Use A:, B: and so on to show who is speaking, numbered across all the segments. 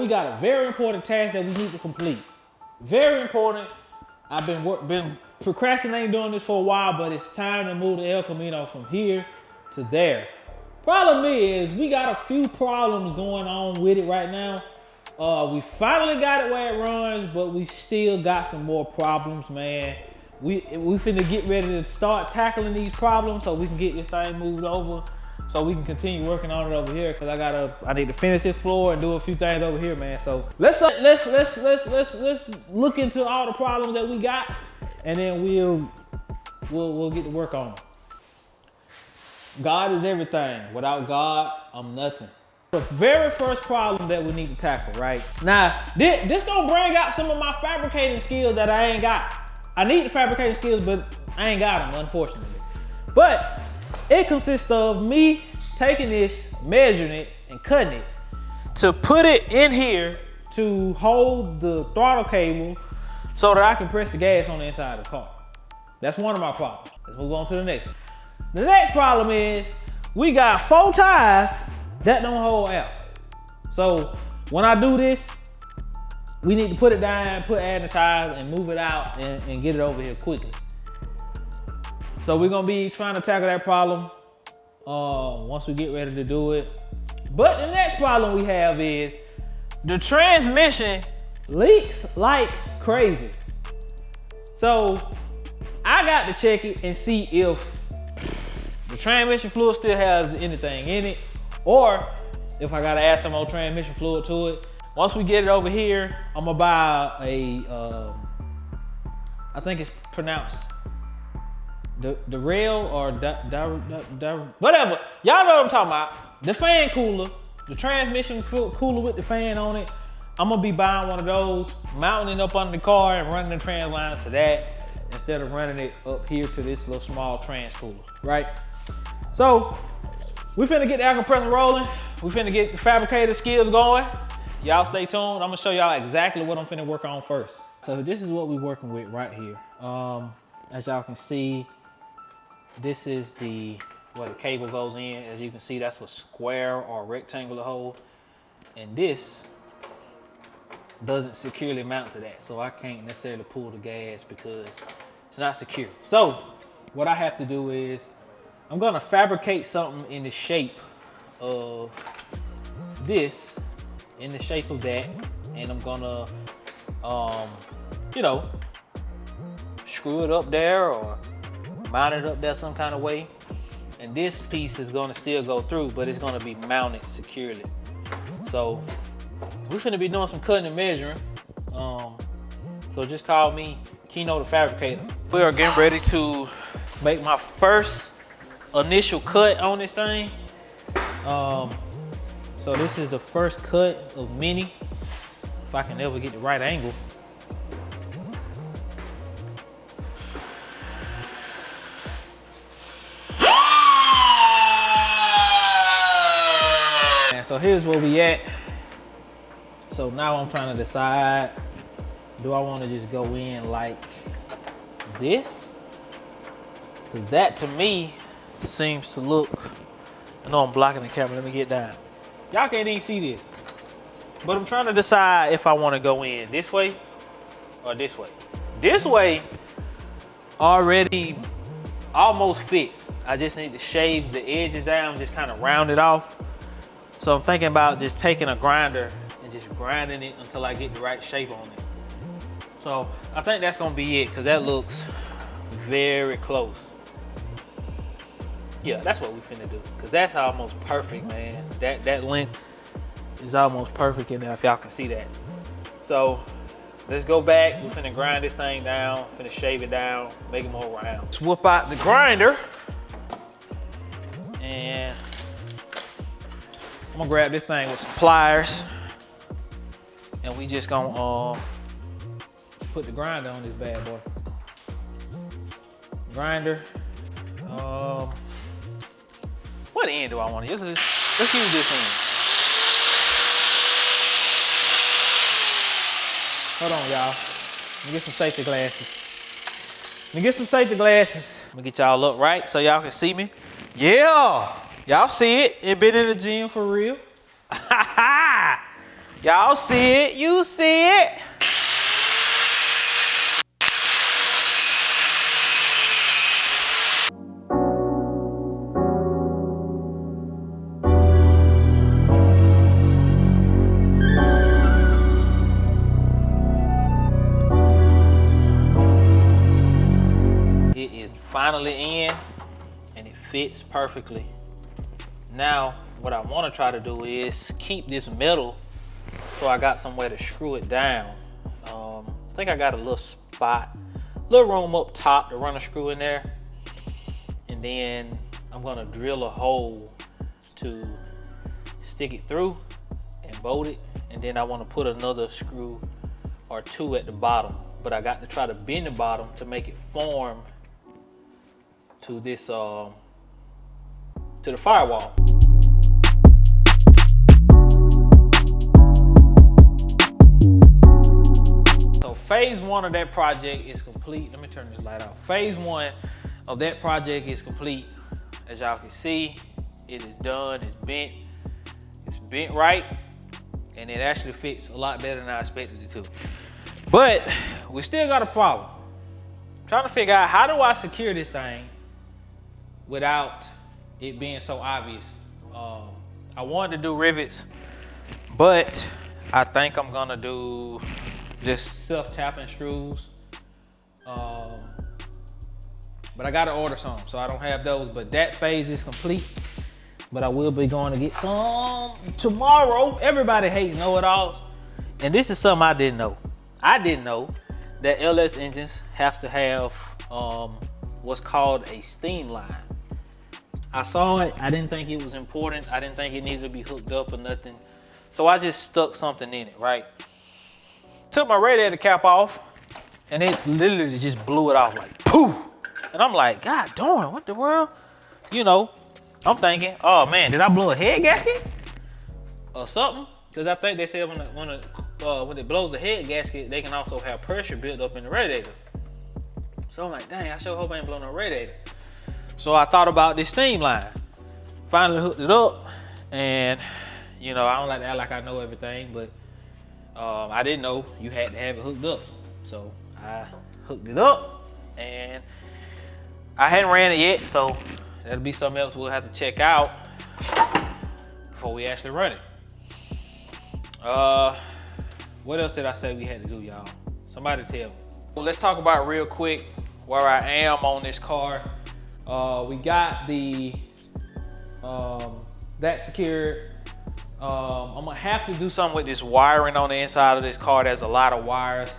A: we got a very important task that we need to complete. Very important. I've been procrastinating doing this for a while, but it's time to move the El Camino from here to there. Problem is, we got a few problems going on with it right now. We finally got it where it runs, but we still got some more problems, man. We finna get ready to start tackling these problems so we can get this thing moved over, so we can continue working on it over here. Cause I need to finish this floor and do a few things over here, man. So let's look into all the problems that we got, and then we'll get to work on them. God is everything. Without God, I'm nothing. The very first problem that we need to tackle, right? Now, this gonna bring out some of my fabricating skills that I ain't got. I need the fabricating skills, but I ain't got them, unfortunately. But it consists of me taking this, measuring it, and cutting it to put it in here to hold the throttle cable so that I can press the gas on the inside of the car. That's one of my problems. Let's move on to the next one. The next problem is we got 4 tires that don't hold out. So when I do this, we need to put it down, add the tires, and move it out and get it over here quickly. So we're gonna be trying to tackle that problem once we get ready to do it. But the next problem we have is the transmission leaks like crazy. So I got to check it and see if the transmission fluid still has anything in it, or if I gotta add some more transmission fluid to it. Once we get it over here, I'm gonna buy a, I think it's pronounced the rail or whatever. Y'all know what I'm talking about. The fan cooler, the transmission cooler with the fan on it. I'm gonna be buying one of those, mounting it up under the car and running the trans line to that instead of running it up here to this little small trans cooler, right? So we finna get the air compressor rolling. We finna get the fabricator skills going. Y'all stay tuned. I'm gonna show y'all exactly what I'm finna work on first. So this is what we're working with right here. As y'all can see, this is where the cable goes in. As you can see, that's a square or rectangular hole. And this doesn't securely mount to that. So I can't necessarily pull the gas because it's not secure. So what I have to do is I'm gonna fabricate something in the shape of this, in the shape of that, and I'm gonna, you know, screw it up there or mount it up there some kind of way. And this piece is gonna still go through, but it's gonna be mounted securely. So we're finna be doing some cutting and measuring. So just call me Kino the fabricator. We are getting ready to make my first initial cut on this thing. So this is the first cut of many, if I can ever get the right angle. And so here's where we at. So now I'm trying to decide, do I want to just go in like this? Because that to me seems to look, I know I'm blocking the camera, let me get down. Y'all can't even see this. But I'm trying to decide if I want to go in this way or this way. This way already almost fits. I just need to shave the edges down, just kind of round it off. So I'm thinking about just taking a grinder and just grinding it until I get the right shape on it. So I think that's gonna be it, because that looks very close. Yeah, that's what we finna do, because that's almost perfect, man. That length is almost perfect in there, if y'all can see that. So let's go back. We finna grind this thing down, finna shave it down, make it more round. Let's whip out the grinder, and I'm gonna grab this thing with some pliers, and we just gonna put the grinder on this bad boy. Grinder. What end do I want to use? Let's use this end. Hold on, y'all. Let me get some safety glasses. Let me get y'all up right so y'all can see me. Yeah, y'all see it. It been in the gym for real. Y'all Y'all see it, you see it. It is finally in and it fits perfectly. Now, what I want to try to do is keep this metal so I got somewhere to screw it down. I think I got a little spot, little room up top to run a screw in there. And then I'm gonna drill a hole to stick it through and bolt it. And then I want to put another screw or two at the bottom. But I got to try to bend the bottom to make it form to this, to the firewall. So phase one of that project is complete. Let me turn this light off. Phase one of that project is complete. As y'all can see, it is done, it's bent right, and it actually fits a lot better than I expected it to. But we still got a problem. I'm trying to figure out, how do I secure this thing without it being so obvious? I wanted to do rivets, but I think I'm gonna do just self-tapping screws. But I gotta order some, so I don't have those. But that phase is complete. But I will be going to get some tomorrow. Everybody hates know-it-alls, and this is something I didn't know. I didn't know that LS engines have to have what's called a steam line. I saw it, I didn't think it was important. I didn't think it needed to be hooked up or nothing. So I just stuck something in it, right? Took my radiator cap off, and it literally just blew it off like poof. And I'm like, God darn, what the world? You know, I'm thinking, oh man, did I blow a head gasket or something? Because I think they said when it blows the head gasket, they can also have pressure built up in the radiator. So I'm like, dang, I sure hope I ain't blowing no radiator. So I thought about this steam line. Finally hooked it up, and you know, I don't like to act like I know everything, but I didn't know you had to have it hooked up. So I hooked it up, and I hadn't ran it yet, so that'll be something else we'll have to check out before we actually run it. What else did I say we had to do, y'all? Somebody tell me. Well, let's talk about real quick where I am on this car. We got the that secured. I'm gonna have to do something with this wiring on the inside of this car. There's a lot of wires,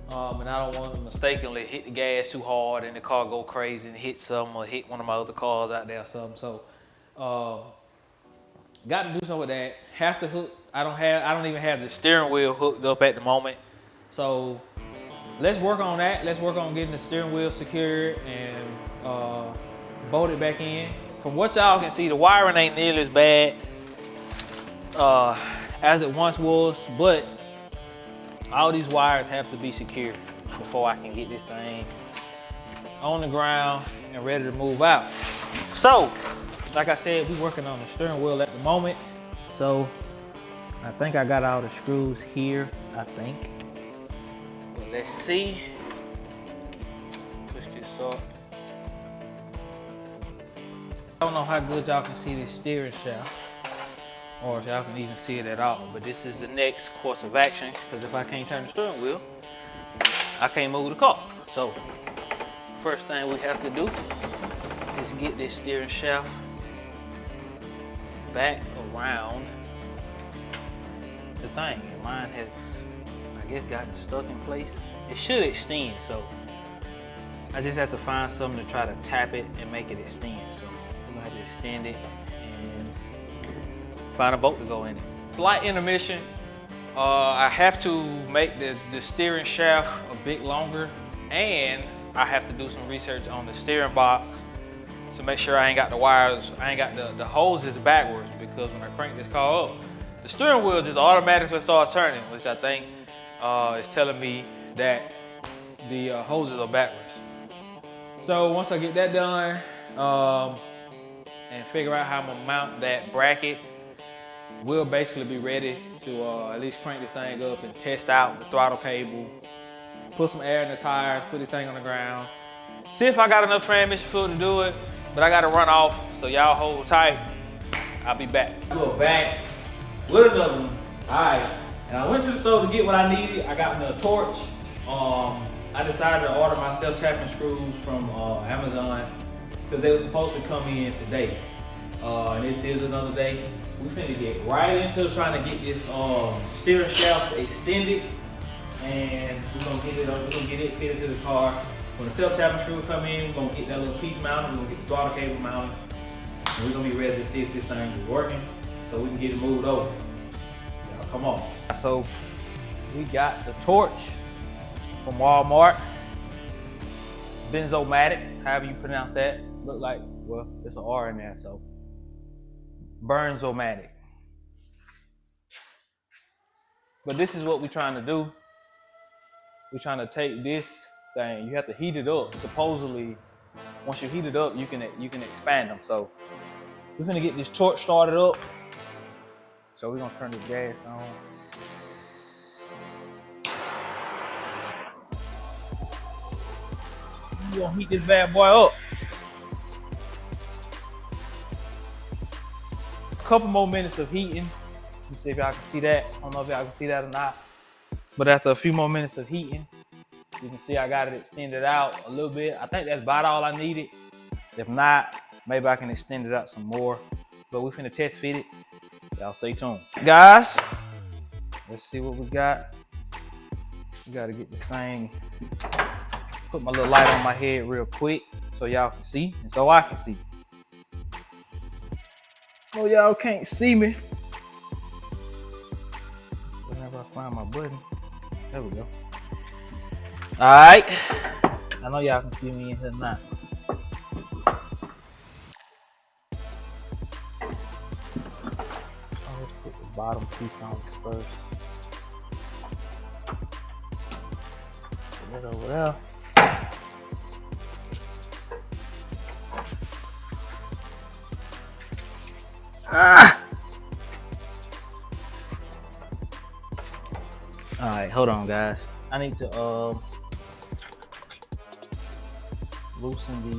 A: and I don't want to mistakenly hit the gas too hard and the car go crazy and hit something or hit one of my other cars out there or something. So, got to do something with that. Have to hook. I don't even have the steering wheel hooked up at the moment. So let's work on that. Let's work on getting the steering wheel secured and bolt it back in. From what y'all can see, the wiring ain't nearly as bad as it once was, but all these wires have to be secured before I can get this thing on the ground and ready to move out. So, like I said, we're working on the steering wheel at the moment. So, I think I got all the screws here, I think. But let's see. Push this up. I don't know how good y'all can see this steering shaft, or if y'all can even see it at all, but this is the next course of action, because if I can't turn the steering wheel, I can't move the car. So, first thing we have to do is get this steering shaft back around the thing. And mine has, I guess, gotten stuck in place. It should extend, so I just have to find something to try to tap it and make it extend. So I'm gonna have to extend it and find a bolt to go in it. Slight intermission. I have to make the steering shaft a bit longer, and I have to do some research on the steering box to make sure I ain't got the wires, I ain't got the hoses backwards, because when I crank this car up, the steering wheel just automatically starts turning, which I think is telling me that the hoses are backwards. So once I get that done and figure out how I'm gonna mount that bracket we'll basically be ready to at least crank this thing up and test out the throttle cable, put some air in the tires, put this thing on the ground, see if I got enough transmission fluid to do it, but I gotta run off, so y'all hold tight. I'll be back. We're back with another one. All right, and I went to the store to get what I needed. I got me a torch. I decided to order my self-tapping screws from Amazon because they were supposed to come in today. And this is another day. We finna get right into trying to get this steering shaft extended, and we're gonna get it fitted to the car. When the self-tapping screw come in, we're gonna get that little piece mounted, we're gonna get the throttle cable mounted, and we're gonna be ready to see if this thing is working so we can get it moved over. Y'all come on. So we got the torch from Walmart. Benzomatic, however you pronounce that. Look like, well, there's an R in there, so. Burnzomatic. But this is what we're trying to do. We're trying to take this thing, you have to heat it up. Supposedly, once you heat it up, you can expand them. So we're gonna get this torch started up. So we're gonna turn the gas on. We're gonna heat this bad boy up. A couple more minutes of heating. Let's see if y'all can see that. I don't know if y'all can see that or not. But after a few more minutes of heating, you can see I got it extended out a little bit. I think that's about all I needed. If not, maybe I can extend it out some more. But we're finna test fit it. Y'all stay tuned. Guys, let's see what we got. We gotta get this thing, put my little light on my head real quick so y'all can see and so I can see. Oh, y'all can't see me. Whenever I find my button. There we go. All right. I know y'all can see me in here now. Let's put the bottom piece on first. Put that over there. Ah! All right, hold on, guys. I need to loosen the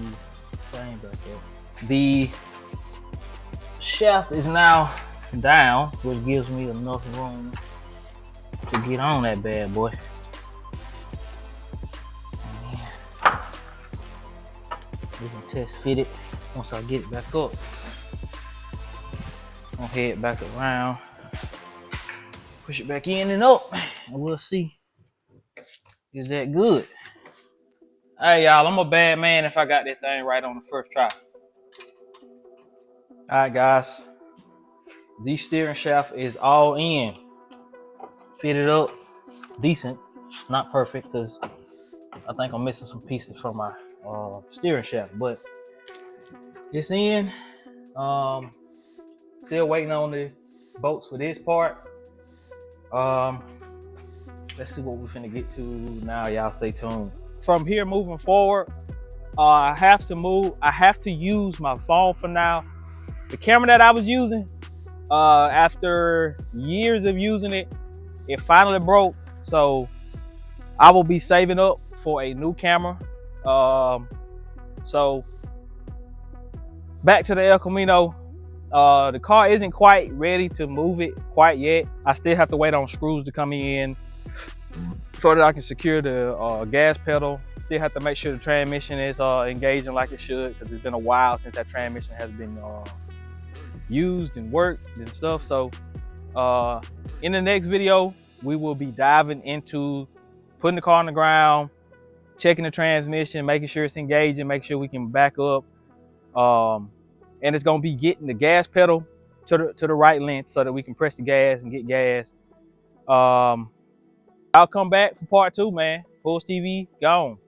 A: thing back up. The shaft is now down, which gives me enough room to get on that bad boy. And we can test fit it once I get it back up. I'll head back around, push it back in and up, and we'll see. Is that good? Hey y'all, I'm a bad man if I got that thing right on the first try. All right guys, the steering shaft is all in, fitted up, decent, not perfect because I think I'm missing some pieces from my steering shaft, but it's in. Still waiting on the bolts for this part. Let's see what we're finna get to now. Y'all stay tuned. From here moving forward, I have to use my phone for now. The camera that I was using, after years of using it, it finally broke. So I will be saving up for a new camera. So back to the El Camino. The car isn't quite ready to move it quite yet. I still have to wait on screws to come in so that I can secure the gas pedal. Still have to make sure the transmission is engaging like it should, because it's been a while since that transmission has been used and worked and stuff. So in the next video, we will be diving into putting the car on the ground, checking the transmission, making sure it's engaging, making sure we can back up. And it's gonna be getting the gas pedal to the right length so that we can press the gas and get gas. I'll come back for part 2, man. PullsTv, gone.